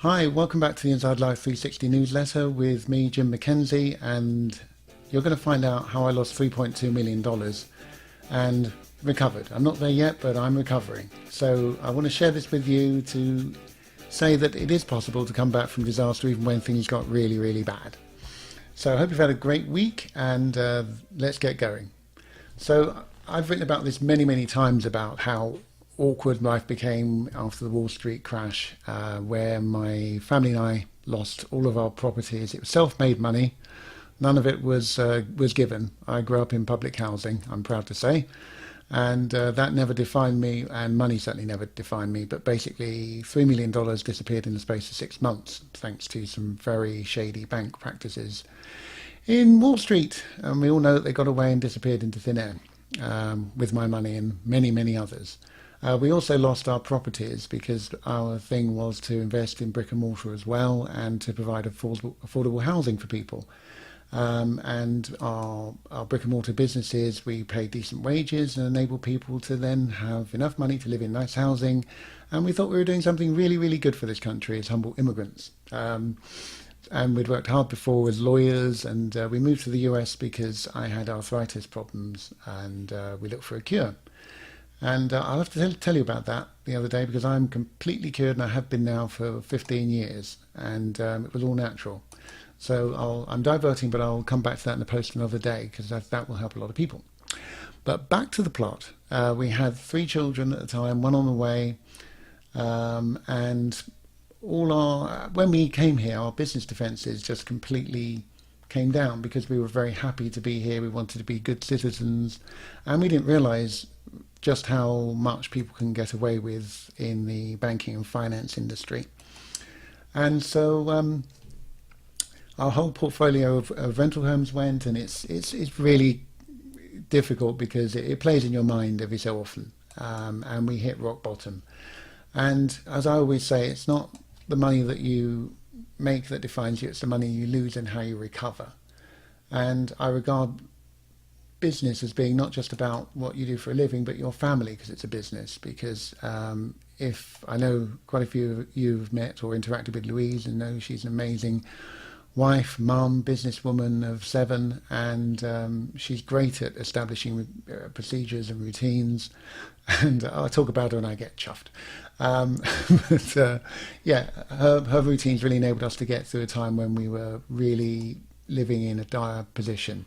Hi, welcome back to the Inside Life 360 newsletter with me, Jim McKenzie, and you're going to find out how I lost $3.2 million and recovered. I'm not there yet, but I'm recovering. So I want to share this with you to say that it is possible to come back from disaster even when things got really, really bad. So I hope you've had a great week and let's get going. So I've written about this many, many times about how awkward life became after the Wall Street crash, where my family and I lost all of our properties. It was self-made money. None of it was given. I grew up in public housing, I'm proud to say, and that never defined me, and money certainly never defined me. But basically, $3 million disappeared in the space of 6 months, thanks to some very shady bank practices in Wall Street. And we all know that they got away and disappeared into thin air with my money and many, many others. We also lost our properties because our thing was to invest in brick and mortar as well and to provide affordable housing for people. And our brick and mortar businesses, we paid decent wages and enabled people to then have enough money to live in nice housing. And we thought we were doing something really, really good for this country as humble immigrants. And we'd worked hard before as lawyers, and we moved to the US because I had arthritis problems, and we looked for a cure. And I'll have to tell you about that the other day because I'm completely cured and I have been now for 15 years, and it was all natural. So I'm diverting, but I'll come back to that in the post another day because that will help a lot of people. But back to the plot. We had 3 children at the time, one on the way, and when we came here, our business defences just completely came down because we were very happy to be here. We wanted to be good citizens, and we didn't realise just how much people can get away with in the banking and finance industry. And so our whole portfolio of rental homes went, and it's really difficult because it plays in your mind every so often, and we hit rock bottom. And as I always say, it's not the money that you make that defines you, it's the money you lose and how you recover. And I regard business as being not just about what you do for a living, but your family, because it's a business. Because if I know quite a few of you have met or interacted with Louise and know she's an amazing wife, mum, businesswoman of 7, and she's great at establishing procedures and routines. And I'll talk about her and I get chuffed. But yeah, her routines really enabled us to get through a time when we were really living in a dire position.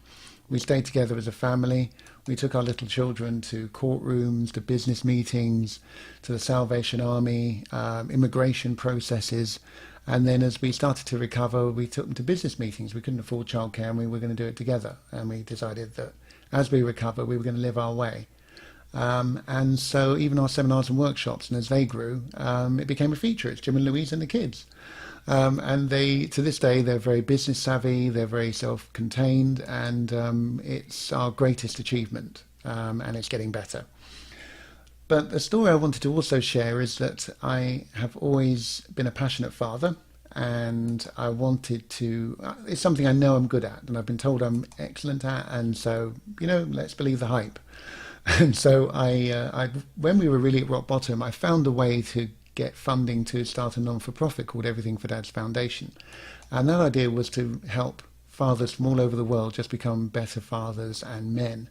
We stayed together as a family. We took our little children to courtrooms, to business meetings, to the Salvation Army, immigration processes. And then as we started to recover, we took them to business meetings. We couldn't afford childcare and we were going to do it together. And we decided that as we recover, we were going to live our way. And so even our seminars and workshops, and as they grew, it became a feature. It's Jim and Louise and the kids. And to this day, they're very business savvy, they're very self-contained, and it's our greatest achievement, and it's getting better. But the story I wanted to also share is that I have always been a passionate father, and I wanted to, it's something I know I'm good at, and I've been told I'm excellent at, and so, let's believe the hype. And so when we were really at rock bottom, I found a way to get funding to start a non-for-profit called Everything for Dad's Foundation. And that idea was to help fathers from all over the world just become better fathers and men.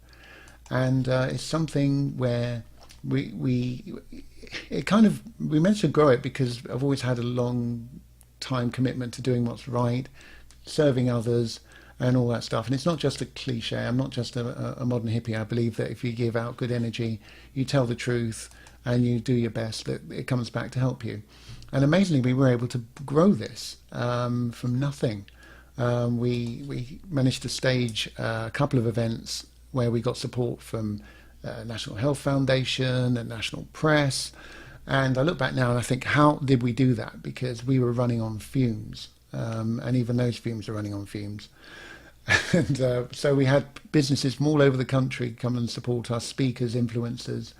And it's something where we managed to grow it because I've always had a long time commitment to doing what's right, serving others, and all that stuff. And it's not just a cliche. I'm not just a modern hippie. I believe that if you give out good energy, you tell the truth, and you do your best, that it comes back to help you. And amazingly, we were able to grow this from nothing. We managed to stage a couple of events where we got support from National Health Foundation and National Press. And I look back now and I think, how did we do that? Because we were running on fumes. And even those fumes are running on fumes. And so we had businesses from all over the country come and support us, speakers, influencers,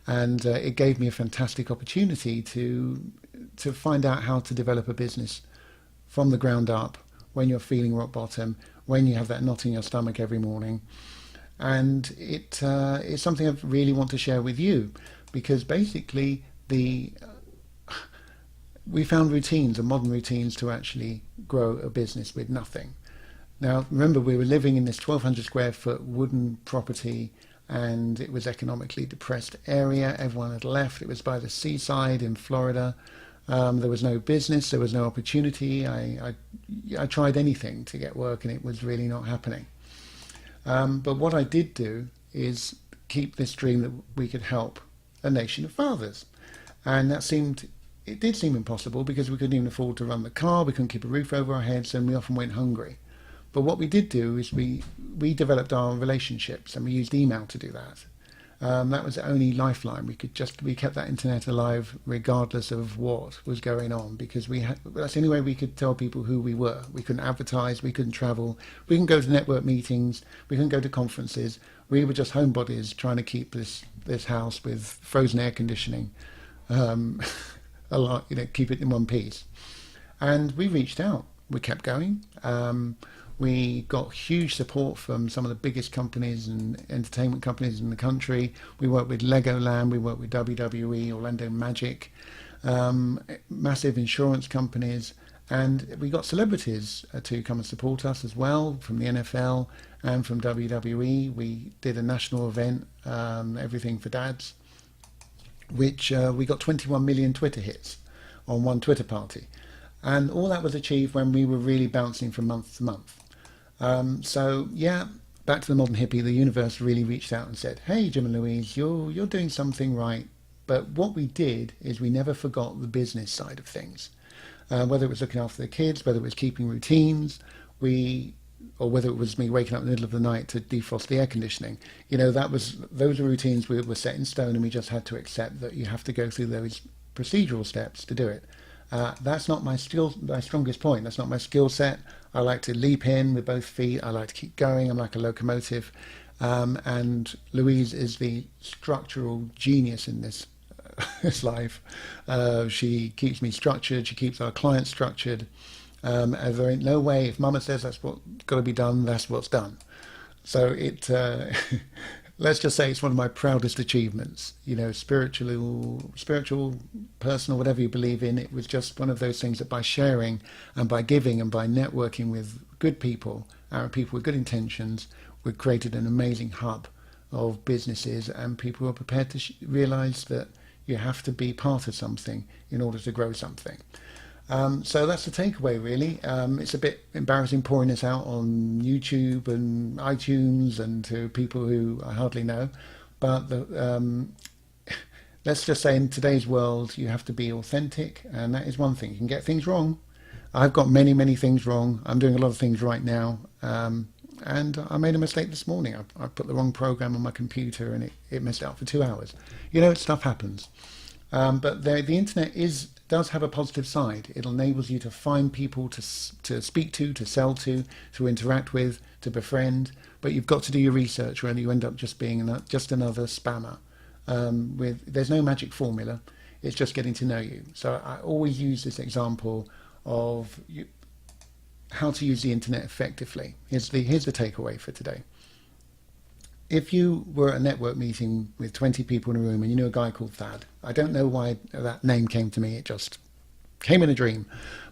and it gave me a fantastic opportunity to find out how to develop a business from the ground up when you're feeling rock bottom, when you have that knot in your stomach every morning. And it's something I really want to share with you, because basically we found routines and modern routines to actually grow a business with nothing. Now, remember, we were living in this 1,200 square foot wooden property, and it was economically depressed area. Everyone had left. It was by the seaside in Florida. There was no business. There was no opportunity. I tried anything to get work, and it was really not happening. But what I did do is keep this dream that we could help a nation of fathers. And it did seem impossible because we couldn't even afford to run the car, we couldn't keep a roof over our heads, and we often went hungry. But what we did do is we developed our relationships, and we used email to do that. That was the only lifeline. We kept that internet alive regardless of what was going on, because that's the only way we could tell people who we were. We couldn't advertise, we couldn't travel, we couldn't go to network meetings, we couldn't go to conferences. We were just homebodies trying to keep this house with frozen air conditioning, a lot, keep it in one piece. And we reached out. We kept going. We got huge support from some of the biggest companies and entertainment companies in the country. We worked with Legoland, we worked with WWE, Orlando Magic, massive insurance companies, and we got celebrities to come and support us as well, from the NFL and from WWE. We did a national event, Everything for Dads, which we got 21 million Twitter hits on one Twitter party. And all that was achieved when we were really bouncing from month to month. So yeah, back to the modern hippie, the universe really reached out and said, "Hey, Jim and Louise, you're doing something right." But what we did is we never forgot the business side of things. Whether it was looking after the kids, whether it was keeping routines, or whether it was me waking up in the middle of the night to defrost the air conditioning. Those were routines were set in stone, and we just had to accept that you have to go through those procedural steps to do it. That's not my strongest point. That's not my skill set. I like to leap in with both feet. I like to keep going. I'm like a locomotive. And Louise is the structural genius in this life. She keeps me structured. She keeps our clients structured. There ain't no way, if Mama says that's what's got to be done, that's what's done. So let's just say it's one of my proudest achievements. Spiritual, personal, whatever you believe in. It was just one of those things that by sharing and by giving and by networking with good people, people with good intentions, we created an amazing hub of businesses and people who are prepared to realize that you have to be part of something in order to grow something. So that's the takeaway, really. It's a bit embarrassing pouring this out on YouTube and iTunes and to people who I hardly know. But let's just say in today's world, you have to be authentic. And that is one thing. You can get things wrong. I've got many, many things wrong. I'm doing a lot of things right now. And I made a mistake this morning. I put the wrong program on my computer and it messed it up for 2 hours. Stuff happens. But the internet does have a positive side. It enables you to find people to speak to sell to interact with, to befriend. But you've got to do your research, or you end up just being just another spammer. There's no magic formula. It's just getting to know you. So I always use this example of how to use the internet effectively. Here's the takeaway for today. If you were at a network meeting with 20 people in a room and you knew a guy called Thad, I don't know why that name came to me, it just came in a dream.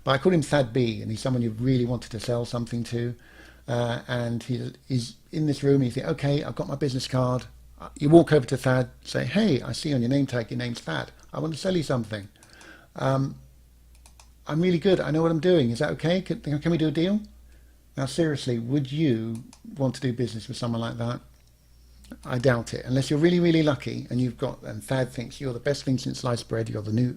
But I called him Thad B, and he's someone you really wanted to sell something to. And he's in this room and you think, okay, I've got my business card. You walk over to Thad, say, hey, I see on your name tag your name's Thad. I want to sell you something. I'm really good. I know what I'm doing. Is that okay? Can we do a deal? Now, seriously, would you want to do business with someone like that? I doubt it, unless you're really, really lucky and Thad thinks you're the best thing since sliced bread, you're the new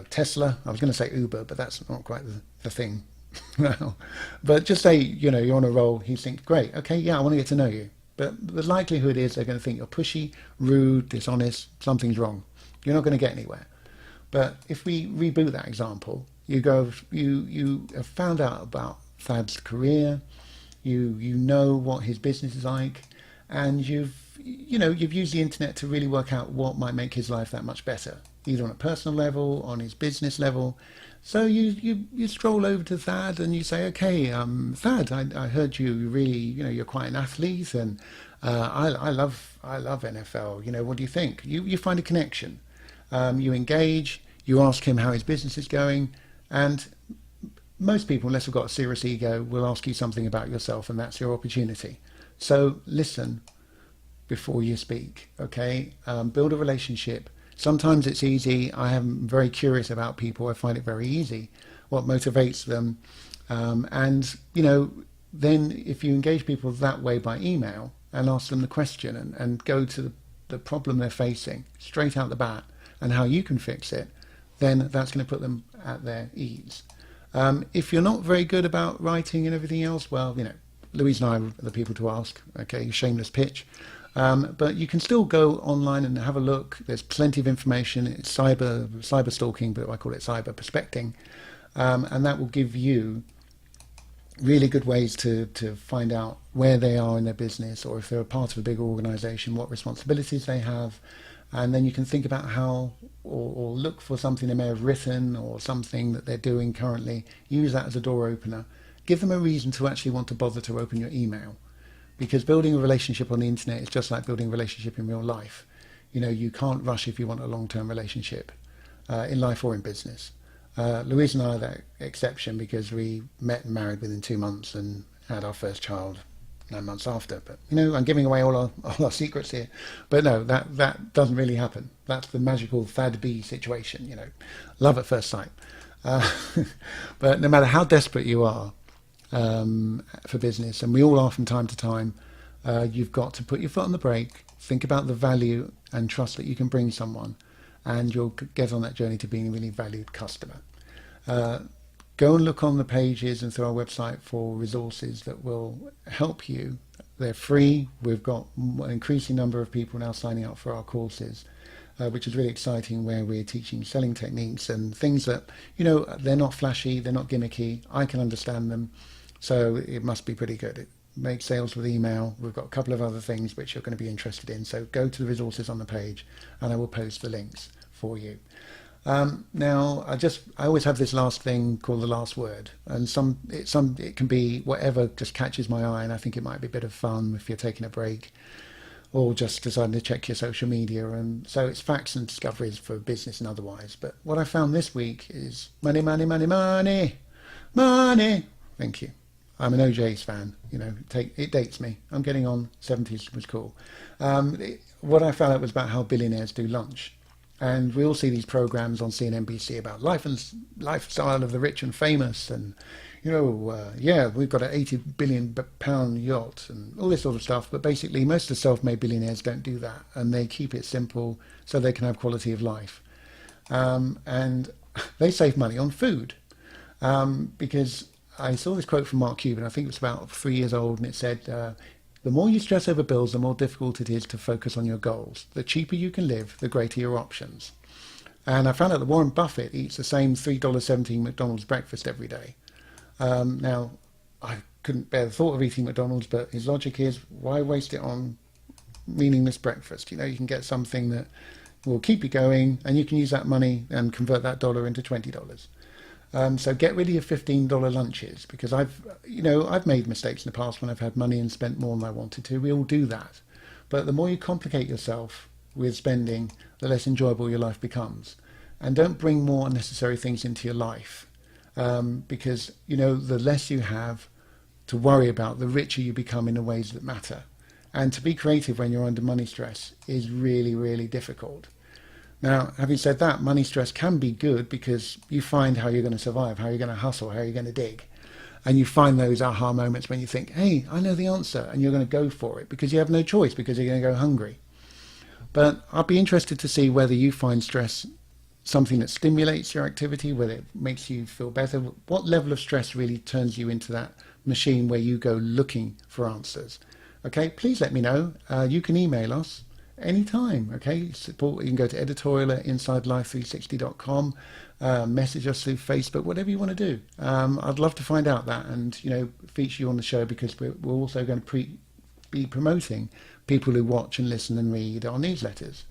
Tesla. I was going to say Uber, but that's not quite the thing. Well, but just say, you're on a roll, he thinks, great, okay, yeah, I want to get to know you. But the likelihood is they're going to think you're pushy, rude, dishonest, something's wrong. You're not going to get anywhere. But if we reboot that example, you have found out about Thad's career, you know what his business is like, and you've used the internet to really work out what might make his life that much better, either on a personal level, on his business level. So you stroll over to Thad and you say, okay, Thad, I heard you really, you're quite an athlete, and I love NFL. What do you think? You find a connection. You engage. You ask him how his business is going, and most people, unless they've got a serious ego, will ask you something about yourself, and that's your opportunity. So listen before you speak, okay? Build a relationship. Sometimes it's easy. I am very curious about people. I find it very easy. What motivates them? And, then if you engage people that way by email and ask them the question and go to the problem they're facing straight out the bat and how you can fix it, then that's going to put them at their ease. If you're not very good about writing and everything else, well, Louise and I are the people to ask. Okay, shameless pitch. But you can still go online and have a look. There's plenty of information. It's cyber stalking, but I call it cyber prospecting. And that will give you really good ways to find out where they are in their business, or if they're a part of a bigger organization, what responsibilities they have. And then you can think about how, or look for something they may have written or something that they're doing currently. Use that as a door opener. Give them a reason to actually want to bother to open your email. Because building a relationship on the internet is just like building a relationship in real life. You can't rush if you want a long-term relationship, in life or in business. Louise and I are that exception because we met and married within 2 months and had our first child 9 months after. But I'm giving away all our secrets here. But no, that doesn't really happen. That's the magical Thad B situation. Love at first sight. But no matter how desperate you are for business, and we all are from time to time, you've got to put your foot on the brake, think about the value and trust that you can bring someone, and you'll get on that journey to being a really valued customer. Go and look on the pages and through our website for resources that will help you. They're free. We've got an increasing number of people now signing up for our courses, which is really exciting, where we're teaching selling techniques and things that, they're not flashy, they're not gimmicky. I can understand them, so it must be pretty good. It makes sales with email. We've got a couple of other things which you're going to be interested in. So go to the resources on the page and I will post the links for you. Now, I always have this last thing called the last word, and it can be whatever just catches my eye, and I think it might be a bit of fun if you're taking a break or just deciding to check your social media. And so it's facts and discoveries for business and otherwise. But what I found this week is money, money, money, money, money. Thank you. I'm an OJ's fan. It dates me. I'm getting on. 70s was cool. What I found out was about how billionaires do lunch. And we all see these programs on CNBC about life and lifestyle of the rich and famous, and we've got an 80 billion pound yacht and all this sort of stuff. But basically, most of the self-made billionaires don't do that, and they keep it simple so they can have quality of life. And they save money on food, because I saw this quote from Mark Cuban. I think it was about 3 years old, and it said, "The more you stress over bills, the more difficult it is to focus on your goals. The cheaper you can live, the greater your options." And I found out that Warren Buffett eats the same $3.17 McDonald's breakfast every day. Now, I couldn't bear the thought of eating McDonald's, but his logic is, why waste it on meaningless breakfast? You can get something that will keep you going, and you can use that money and convert that dollar into $20. So get rid of your $15 lunches, because I've made mistakes in the past when I've had money and spent more than I wanted to. We all do that. But the more you complicate yourself with spending, the less enjoyable your life becomes. And don't bring more unnecessary things into your life, because, the less you have to worry about, the richer you become in the ways that matter. And to be creative when you're under money stress is really, really difficult. Now, having said that, money stress can be good because you find how you're going to survive, how you're going to hustle, how you're going to dig. And you find those aha moments when you think, hey, I know the answer, and you're going to go for it because you have no choice, because you're going to go hungry. But I'd be interested to see whether you find stress something that stimulates your activity, whether it makes you feel better. What level of stress really turns you into that machine where you go looking for answers? Okay, please let me know. You can email us anytime. Okay, support. You can go to editorial@insidelife360.com, message us through Facebook, whatever you want to do. I'd love to find out that, and feature you on the show, because we're also going to be promoting people who watch and listen and read our newsletters.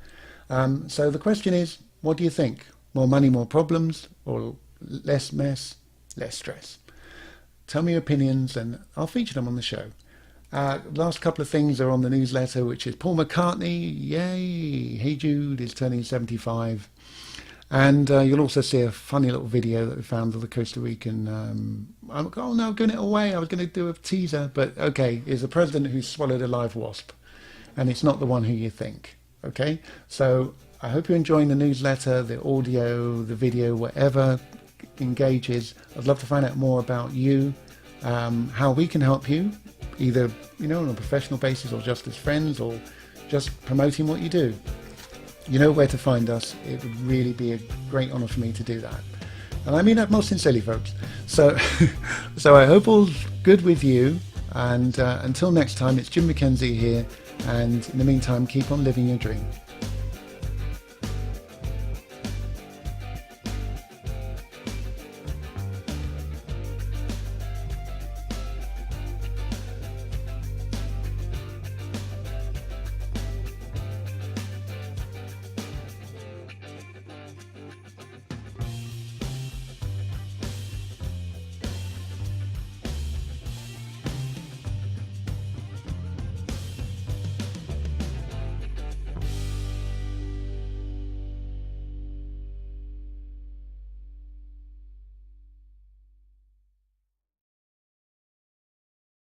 So the question is, what do you think? More money, more problems, or less mess, less stress? Tell me your opinions and I'll feature them on the show. Last couple of things are on the newsletter, which is Paul McCartney, yay, Hey Jude is turning 75. And you'll also see a funny little video that we found of the Costa Rican. I'm like, oh no, I'm giving it away. I was going to do a teaser, but okay, is a president who swallowed a live wasp, and it's not the one who you think. Okay, so I hope you're enjoying the newsletter, the audio, the video, whatever engages. I'd love to find out more about you, how we can help you, either on a professional basis or just as friends or just promoting what you do. You know where to find us. It would really be a great honour for me to do that. And I mean that most sincerely, folks. So, so I hope all's good with you. And until next time, it's Jim McKenzie here. And in the meantime, keep on living your dream.